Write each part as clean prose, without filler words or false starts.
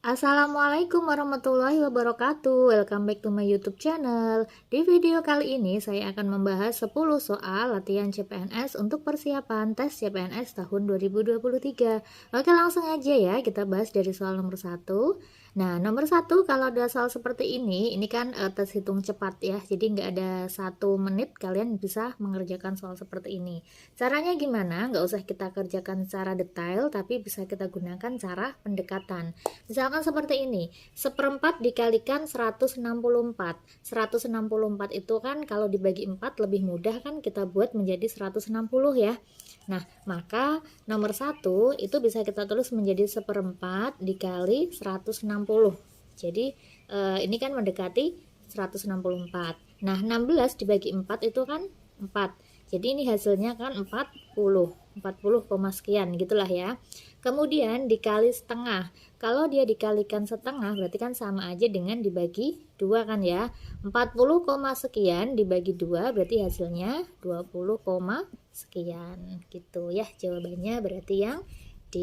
Assalamualaikum warahmatullahi wabarakatuh. Welcome back to my YouTube channel. Di video kali ini saya akan membahas 10 soal latihan CPNS untuk persiapan tes CPNS tahun 2023. Oke, langsung aja ya kita bahas dari soal nomor 1. Nah, nomor 1 kalau ada soal seperti ini kan tes hitung cepat ya. Jadi nggak ada 1 menit kalian bisa mengerjakan soal seperti ini. Caranya gimana? Nggak usah kita kerjakan secara detail, tapi bisa kita gunakan cara pendekatan. Misalkan seperti ini, seperempat dikalikan 164. 164 itu kan kalau dibagi 4 lebih mudah kan kita buat menjadi 160 ya. Nah, maka nomor 1 itu bisa kita tulis menjadi seperempat dikali 160. Jadi ini kan mendekati 164. Nah, 16 dibagi 4 itu kan 4. Jadi ini hasilnya kan 40 sekian gitulah ya. Kemudian dikali setengah. Kalau dia dikalikan setengah berarti kan sama aja dengan dibagi 2 kan ya. 40, sekian dibagi 2 berarti hasilnya 20, sekian gitu ya. Jawabannya berarti yang D.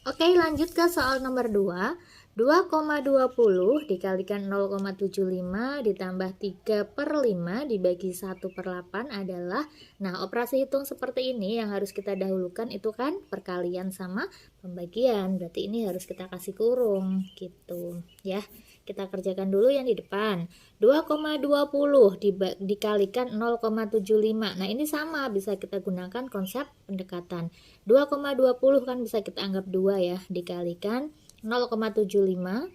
Oke, lanjut ke soal nomor 2. 2,20 dikalikan 0,75 ditambah 3/5 dibagi 1/8 adalah, nah operasi hitung seperti ini yang harus kita dahulukan itu kan perkalian sama pembagian, berarti ini harus kita kasih kurung gitu ya. Kita kerjakan dulu yang di depan. 2,20 dikalikan 0,75. Nah ini sama, bisa kita gunakan konsep pendekatan. 2,20 kan bisa kita anggap 2 ya, dikalikan 0,75.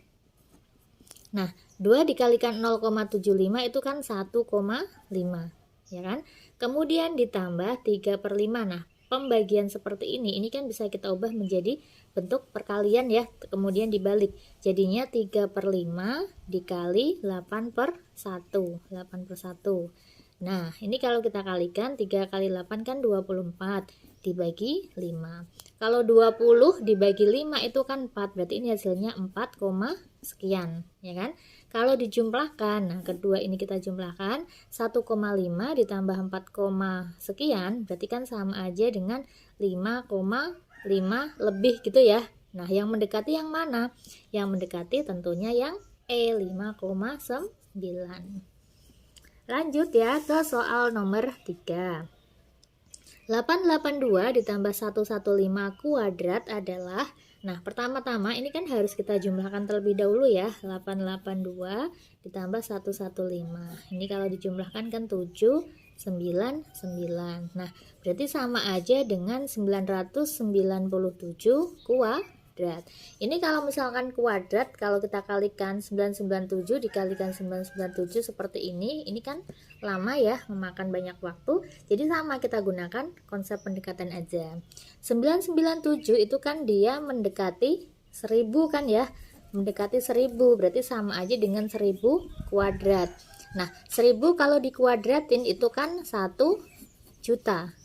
Nah, 2 dikalikan 0,75 itu kan 1,5 ya kan. Kemudian ditambah 3/5. Nah, pembagian seperti ini kan bisa kita ubah menjadi bentuk perkalian ya, kemudian dibalik. Jadinya 3/5 dikali 8/1. 8/1. Nah, ini kalau kita kalikan 3 kali 8 kan 24 dibagi 5. Kalau 20 dibagi 5 itu kan 4, berarti ini hasilnya 4, sekian, ya kan? Kalau dijumlahkan, nah kedua ini kita jumlahkan, 1,5 ditambah 4, sekian, berarti kan sama aja dengan 5,5 lebih gitu ya. Nah, yang mendekati yang mana? Yang mendekati tentunya yang E, 5,9. Lanjut ya ke soal nomor 3. 882 ditambah 115 kuadrat adalah, nah pertama-tama ini kan harus kita jumlahkan terlebih dahulu ya. 882 ditambah 115, ini kalau dijumlahkan kan 799. Nah berarti sama aja dengan 997 kuadrat. Ini kalau misalkan kuadrat, kalau kita kalikan 997 dikalikan 997 seperti ini kan lama ya, memakan banyak waktu. Jadi sama, kita gunakan konsep pendekatan aja. 997 itu kan dia mendekati 1000 kan ya, mendekati 1000, berarti sama aja dengan 1000 kuadrat. Nah 1000 kalau dikuadratin itu kan 1 juta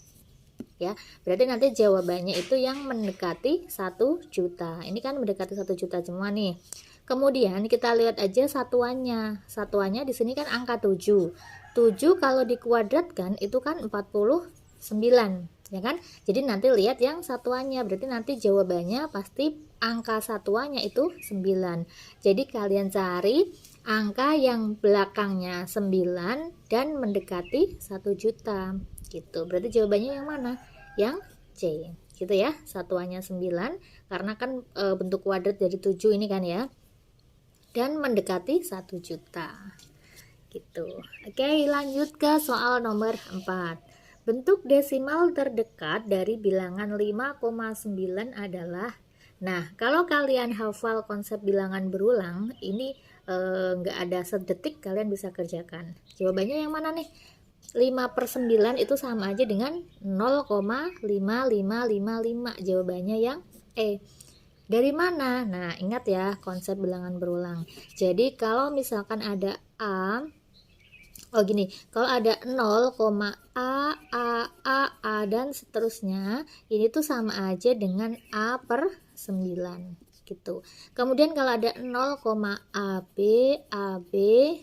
ya, berarti nanti jawabannya itu yang mendekati 1 juta. Ini kan mendekati 1 juta semua nih. Kemudian kita lihat aja satuannya. Satuannya di sini kan angka 7. 7 kalau dikuadratkan itu kan 49, ya kan? Jadi nanti lihat yang satuannya, berarti nanti jawabannya pasti angka satuannya itu 9. Jadi kalian cari angka yang belakangnya 9 dan mendekati 1 juta gitu. Berarti jawabannya yang mana? Yang C gitu ya. Satuannya 9 karena kan bentuk kuadrat dari 7 ini kan ya. Dan mendekati 1 juta gitu. Oke, lanjut ke soal nomor 4. Bentuk desimal terdekat dari bilangan 5,9 adalah, nah kalau kalian hafal konsep bilangan berulang ini nggak ada sedetik kalian bisa kerjakan. Jawabannya yang mana nih? 5/9 itu sama aja dengan 0,5555. Jawabannya yang E. Dari mana? Nah, ingat ya konsep bilangan berulang. Jadi kalau misalkan ada A, gini, kalau ada 0, A dan seterusnya, ini tuh sama aja dengan A/9 gitu. Kemudian kalau ada 0, AB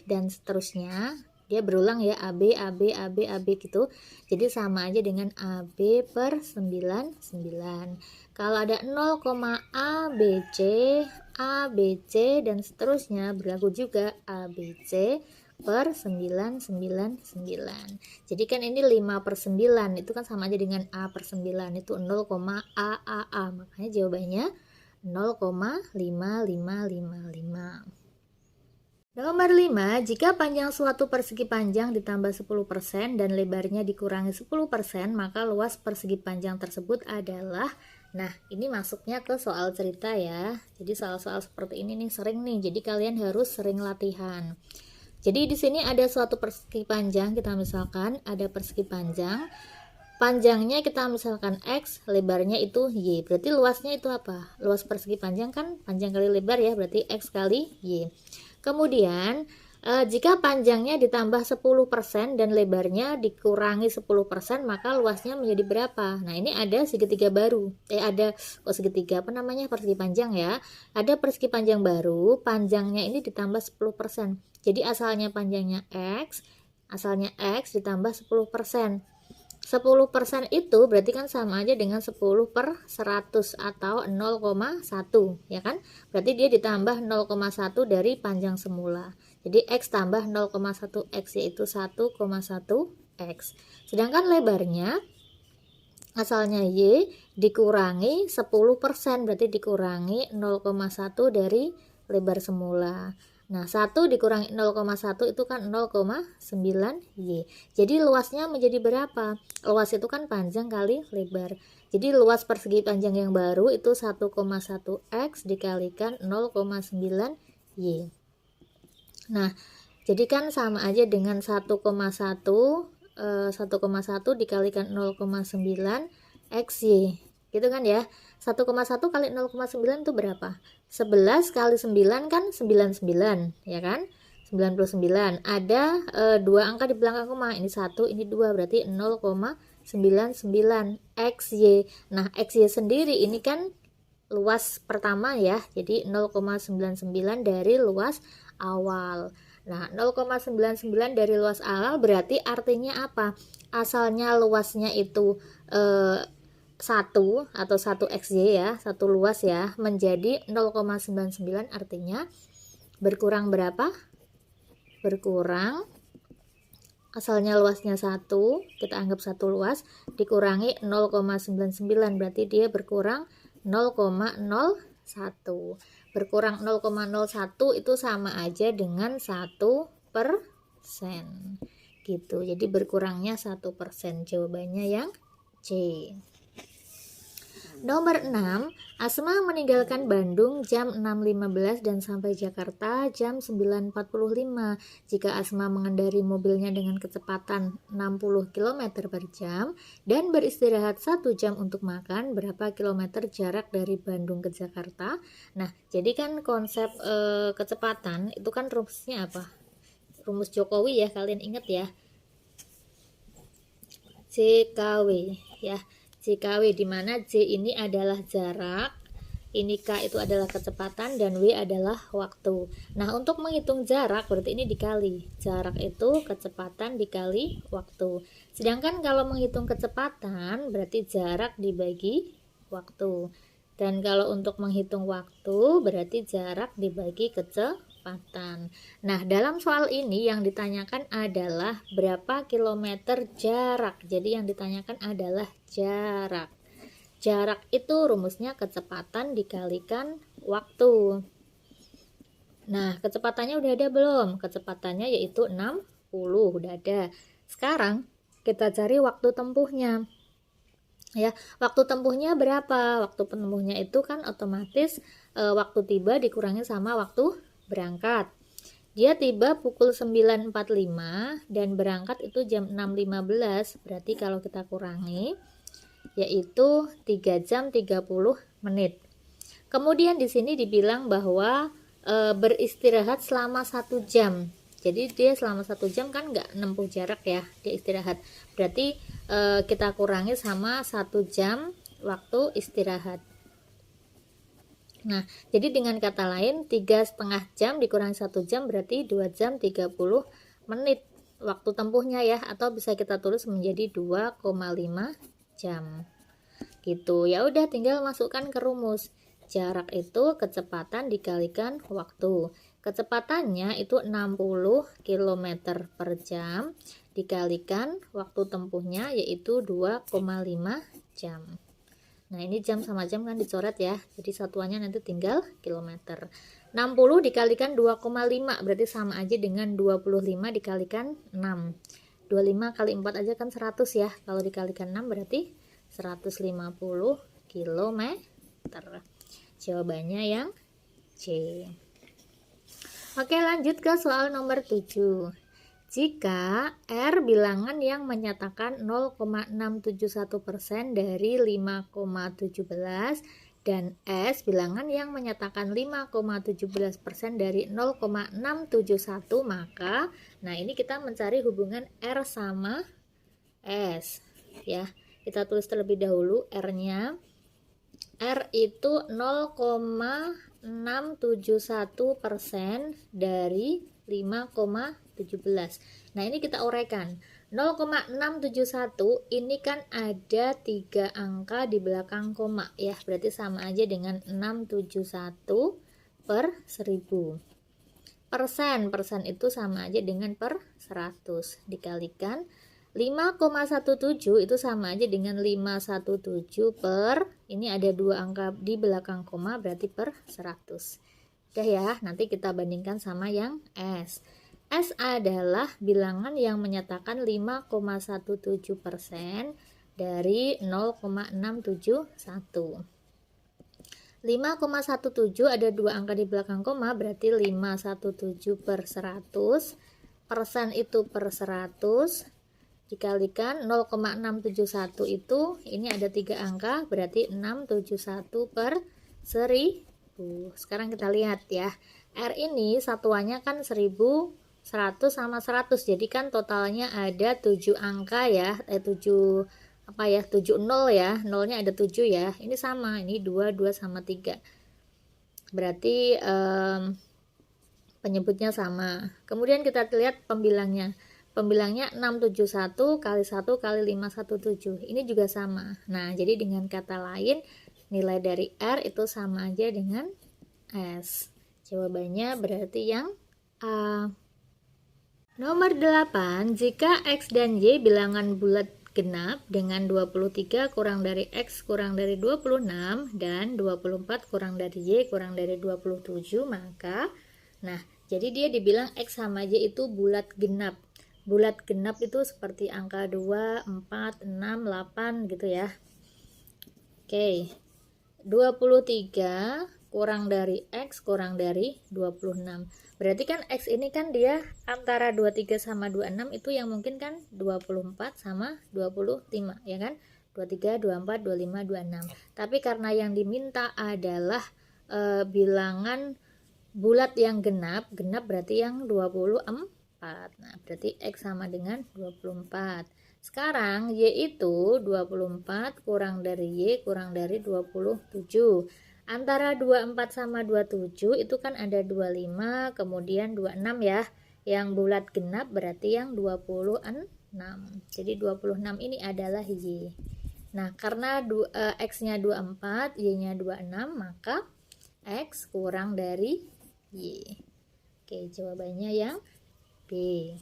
dan seterusnya, dia berulang ya, AB, AB, AB, AB gitu. Jadi sama aja dengan AB per 99. Kalau ada 0, ABC, ABC dan seterusnya berlaku juga ABC per 999. Jadi kan ini 5 per 9 itu kan sama aja dengan A per 9 itu 0, AAA. Makanya jawabannya 0,5555. Nomor 5, jika panjang suatu persegi panjang ditambah 10% dan lebarnya dikurangi 10%, maka luas persegi panjang tersebut adalah, nah ini masuknya ke soal cerita ya. Jadi soal-soal seperti ini nih sering nih, jadi kalian harus sering latihan. Jadi di sini ada suatu persegi panjang, kita misalkan ada persegi panjang, panjangnya kita misalkan X, lebarnya itu Y, berarti luasnya itu apa? Luas persegi panjang kan panjang kali lebar ya, berarti X kali Y. Kemudian jika panjangnya ditambah 10% dan lebarnya dikurangi 10%, maka luasnya menjadi berapa? Nah, ini ada segitiga baru. Segitiga apa namanya? Persegi panjang ya. Ada persegi panjang baru, panjangnya ini ditambah 10%. Jadi asalnya panjangnya X, asalnya X ditambah 10%. 10% itu berarti kan sama aja dengan 10 per 100 atau 0,1 ya kan, berarti dia ditambah 0,1 dari panjang semula, jadi X tambah 0,1 X yaitu 1,1 X. Sedangkan lebarnya asalnya Y dikurangi 10%, berarti dikurangi 0,1 dari lebar semula. Nah, 1 dikurangi 0,1 itu kan 0,9 Y. Jadi luasnya menjadi berapa? Luas itu kan panjang kali lebar. Jadi luas persegi panjang yang baru itu 1,1 X dikalikan 0,9 Y. Nah, jadi kan sama aja dengan 1,1 dikalikan 0,9 XY. Gitu kan ya. 1,1 kali 0,9 itu berapa? 11 kali 9 kan 99 ya kan, 99. Ada dua angka di belakang koma, ini 1 ini 2, berarti 0,99 XY. Nah, XY sendiri ini kan luas pertama ya, jadi 0,99 dari luas awal. Nah, 0,99 dari luas awal berarti artinya apa? Asalnya luasnya itu 1 atau 1 XY ya, satu luas ya, menjadi 0,99 artinya berkurang berapa? Berkurang, asalnya luasnya 1, kita anggap 1 luas, dikurangi 0,99 berarti dia berkurang 0,01. Berkurang 0,01 itu sama aja dengan 1%. Gitu. Jadi berkurangnya 1%. Jawabannya yang C. Nomor 6, Asma meninggalkan Bandung jam 6.15 dan sampai Jakarta jam 9.45. Jika Asma mengendari mobilnya dengan kecepatan 60 km per jam dan beristirahat 1 jam untuk makan, berapa kilometer jarak dari Bandung ke Jakarta? Nah, jadi kan konsep kecepatan itu kan rumusnya apa? Rumus Jokowi ya, kalian ingat ya? JKW ya. JKW, di mana J ini adalah jarak, ini K itu adalah kecepatan, dan W adalah waktu. Nah, untuk menghitung jarak berarti ini dikali. Jarak itu kecepatan dikali waktu. Sedangkan kalau menghitung kecepatan berarti jarak dibagi waktu. Dan kalau untuk menghitung waktu berarti jarak dibagi kecepatan. Nah, dalam soal ini yang ditanyakan adalah berapa kilometer jarak. Jadi yang ditanyakan adalah jarak. Jarak itu rumusnya kecepatan dikalikan waktu. Nah, kecepatannya udah ada belum? Kecepatannya yaitu 60, udah ada. Sekarang kita cari waktu tempuhnya. Ya, waktu tempuhnya berapa? Waktu tempuhnya itu kan otomatis waktu tiba dikurangi sama waktu berangkat. Dia tiba pukul 9.45 dan berangkat itu jam 6.15. Berarti kalau kita kurangi yaitu 3 jam 30 menit. Kemudian di sini dibilang bahwa beristirahat selama 1 jam. Jadi dia selama 1 jam kan nggak nempuh jarak ya, dia istirahat. Berarti kita kurangi sama 1 jam waktu istirahat. Nah, jadi dengan kata lain 3,5 jam dikurangi 1 jam berarti 2 jam 30 menit. waktu tempuhnya ya, atau bisa kita tulis menjadi 2,5 jam. Gitu. Ya udah tinggal masukkan ke rumus. Jarak itu kecepatan dikalikan waktu. Kecepatannya itu 60 km per jam dikalikan waktu tempuhnya yaitu 2,5 jam. Nah, ini jam sama jam kan dicoret ya. Jadi satuannya nanti tinggal kilometer. 60 dikalikan 2,5 berarti sama aja dengan 25 dikalikan 6. 25 kali 4 aja kan 100 ya. Kalau dikalikan 6 berarti 150 km. Jawabannya yang C. Oke, lanjut ke soal nomor 7. Jika R bilangan yang menyatakan 0,671% dari 5,17 dan S bilangan yang menyatakan 5,17% dari 0,671, maka nah ini kita mencari hubungan R sama S ya. Kita tulis terlebih dahulu R-nya. R itu 0,671% dari 5,17. Nah, ini kita uraikan. 0,671 ini kan ada 3 angka di belakang koma ya, berarti sama aja dengan 671 per 1000. Persen itu sama aja dengan per 100 dikalikan 5,17 itu sama aja dengan 517 per, ini ada 2 angka di belakang koma berarti per 100. Udah ya, nanti kita bandingkan sama yang S. S adalah bilangan yang menyatakan 5,17% dari 0,671. 5,17 ada 2 angka di belakang koma berarti 517 per 100. Persen itu per 100 dikalikan 0,671 itu ini ada 3 angka berarti 671 per 1000. Sekarang kita lihat ya. R ini satuannya kan 1000, 100 sama 100. Jadi kan totalnya ada 7 angka ya. 7 0 ya. Nolnya ada 7 ya. Ini sama, ini 2 sama 3. Berarti penyebutnya sama. Kemudian kita lihat pembilangnya. Pembilangnya 671 kali 1 kali 517. Ini juga sama. Nah, jadi dengan kata lain nilai dari R itu sama aja dengan S. Jawabannya berarti yang A. Nomor 8, jika X dan Y bilangan bulat genap dengan 23 kurang dari X kurang dari 26 dan 24 kurang dari Y kurang dari 27, maka nah, jadi dia dibilang X sama Y itu bulat genap. Bulat genap itu seperti angka 2, 4, 6, 8 gitu ya. Oke. 23 kurang dari X kurang dari 26. Berarti kan X ini kan dia antara 23 sama 26 itu yang mungkin kan 24 sama 25 ya kan? 23, 24, 25, 26. Tapi karena yang diminta adalah bilangan bulat yang genap berarti yang 24. Nah, berarti X sama dengan 24. Sekarang Y itu 24 kurang dari Y kurang dari 27. Antara 24 sama 27 itu kan ada 25, kemudian 26 ya. Yang bulat genap berarti yang 26. Jadi 26 ini adalah Y. Nah, karena X-nya 24, Y-nya 26, maka X kurang dari Y. Oke, jawabannya yang B.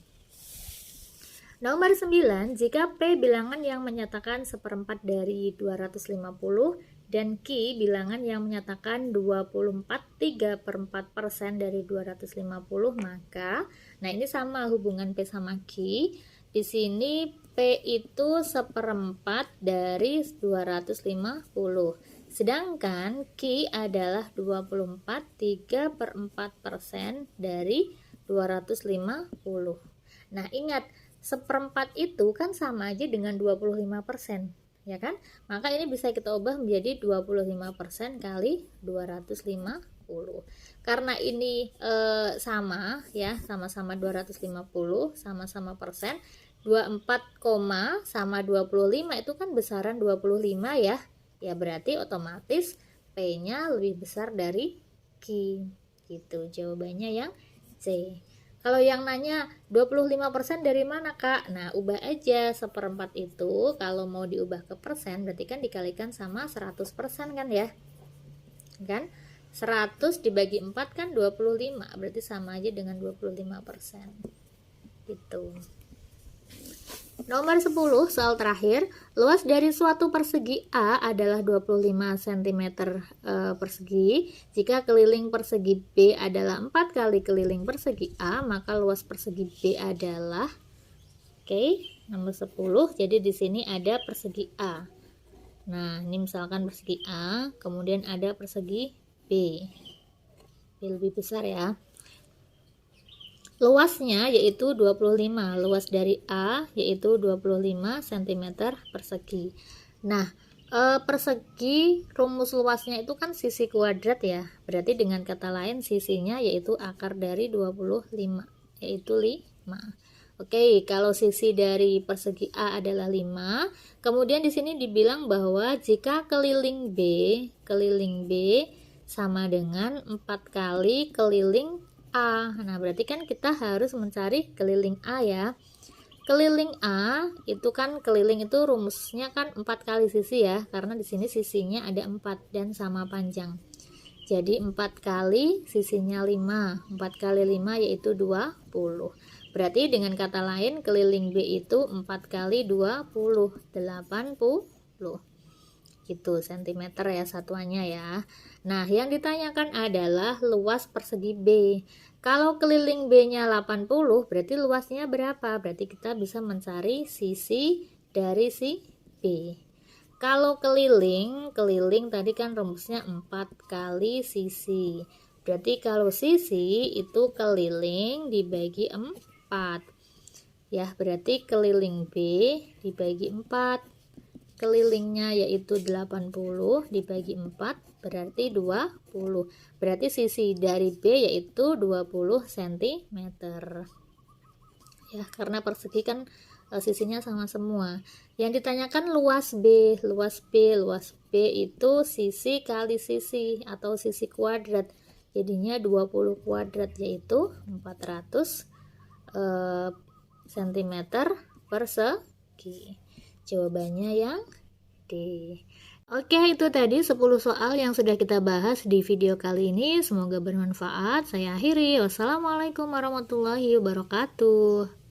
Nomor 9, jika P bilangan yang menyatakan 1/4 dari 250 dan Q bilangan yang menyatakan 24/3/4% dari 250, maka nah ini sama hubungan P sama Q. Di sini P itu 1/4 dari 250. Sedangkan Q adalah 24/3/4% dari 250. Nah, ingat 1/4 itu kan sama aja dengan 25%, ya kan? Maka ini bisa kita ubah menjadi 25% kali 250. Karena ini sama ya, sama-sama 250, sama-sama persen. 24, sama 25 itu kan besaran 25 ya. Ya berarti otomatis P-nya lebih besar dari Q. Gitu. Jawabannya yang C. Kalau yang nanya 25% dari mana Kak? Nah, ubah aja seperempat itu, kalau mau diubah ke persen berarti kan dikalikan sama 100% kan ya? Kan? 100 dibagi 4 kan 25, berarti sama aja dengan 25%. Gitu. Nomor 10, soal terakhir. Luas dari suatu persegi A adalah 25 cm persegi. Jika keliling persegi B adalah 4 kali keliling persegi A, maka luas persegi B adalah, nomor 10. Jadi di sini ada persegi A. Nah, ini misalkan persegi A, kemudian ada persegi B. Lebih besar ya. Luasnya yaitu 25, luas dari A yaitu 25 cm persegi. Nah, persegi rumus luasnya itu kan sisi kuadrat ya. Berarti dengan kata lain sisinya yaitu akar dari 25, yaitu 5. Oke, kalau sisi dari persegi A adalah 5, kemudian di sini dibilang bahwa jika keliling B sama dengan 4 kali keliling A. Nah, berarti kan kita harus mencari keliling A ya. Keliling A itu kan keliling itu rumusnya kan 4 kali sisi ya, karena di sini sisinya ada 4 dan sama panjang. Jadi 4 kali sisinya 5. 4 kali 5 yaitu 20. Berarti dengan kata lain keliling B itu 4 kali 20, 80. Gitu, cm ya satuannya ya. Nah, yang ditanyakan adalah luas persegi B. Kalau keliling B-nya 80, berarti luasnya berapa? Berarti kita bisa mencari sisi dari si B. Kalau keliling tadi kan rumusnya 4 kali sisi. Berarti kalau sisi itu keliling dibagi 4. Ya, berarti keliling B dibagi 4. Kelilingnya yaitu 80 dibagi 4 berarti 20. Berarti sisi dari B yaitu 20 cm. Ya, karena persegi kan sisinya sama semua. Yang ditanyakan luas B. Luas B itu sisi kali sisi atau sisi kuadrat. Jadinya 20 kuadrat yaitu 400 cm persegi. Jawabannya yang D. Oke, itu tadi 10 soal yang sudah kita bahas di video kali ini. Semoga bermanfaat. Saya akhiri. Wassalamualaikum warahmatullahi wabarakatuh.